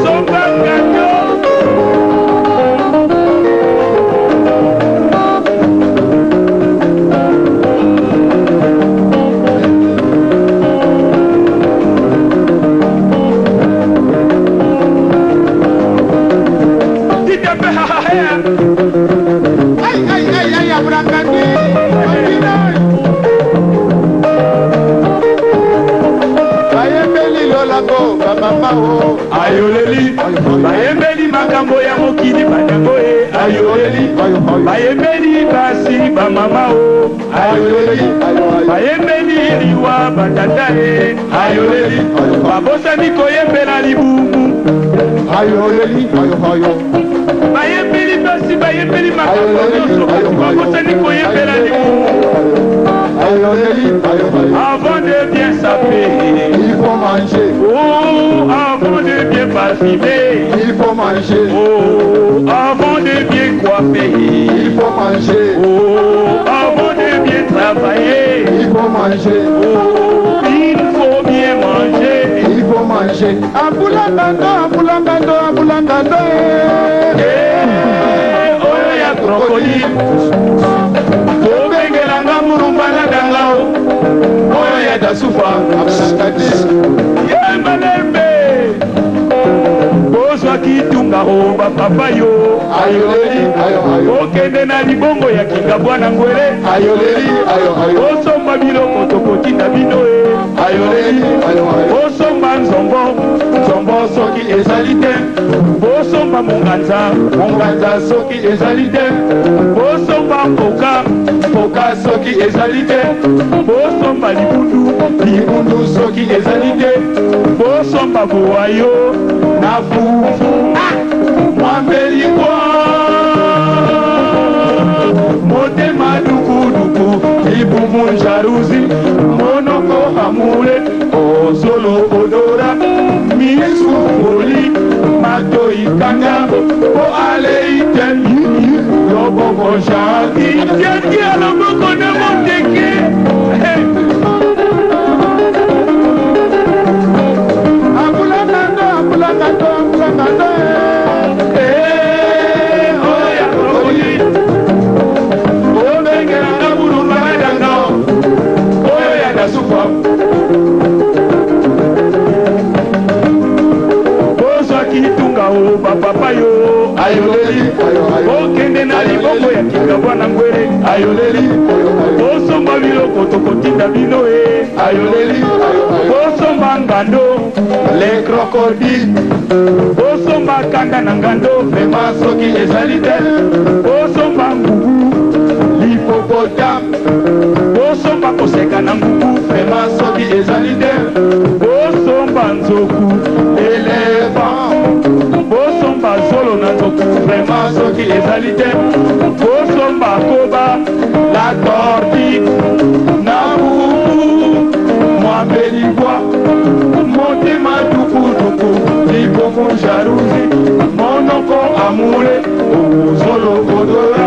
Songangano. Ayoleli, bayembeli makambo ya mokili banyango e. Ayoleli, bayembeli basi bamama o. Ayoleli, bayembeli liwa batata e. Ayoleli, babosani koyembela libumu. Ayoleli, bayembeli basi bayembeli makambo nyonso babosani koyembela libumu. Avant de bien saper, il faut manger. Oh, avant de bien parfumer, Il faut manger. Oh, avant de bien coiffer, Il faut manger. Oh, avant de bien travailler, Il faut manger. Oh, il faut bien manger. Il faut manger. Abulangando, abulangando, abulangando. Oh, ya crocodile. Oh, bengelanga murumbana dangao. Oh, ya dasufa. Ya malembe. Ozwaki tungaro bapapa yo. Ayoleli, ayo. Okende na libongo ya kinga bwana ngwele. Ayoleli, ayo. Osomba biloko tokotinda bino e. Ayoleli, ayo. Osomba nzombo soki ezali te. Osomba monganza soki ezali te. Osomba mpoka soki ezali te. Osomba libundu soki ezali te. Osomba boayo na fufu mwambeli kwa motema dukuduku libumu jaruzi monoko amule ozolo odora misu foli mato ikanga o ale iten loboko shaki tiatia loboko na moteke papa yo ayoleli okende na libongo ya kinga bwana ngwele ayoleli osomba biloko tokotinda bino e ayoleli osomba ngando le crocodile osomba kanda na ngando vrema soki ezali te osomba ngugu l'hippopotame osomba koseka na ngugu vrema soki ezali te osomba nzoku elephant osomba zolo na nzoku vrema soki ezali te osomba koba la tortue na bubu mwambeli bwa motema dukuduku libomo jaruzi monoko amule ozolo odora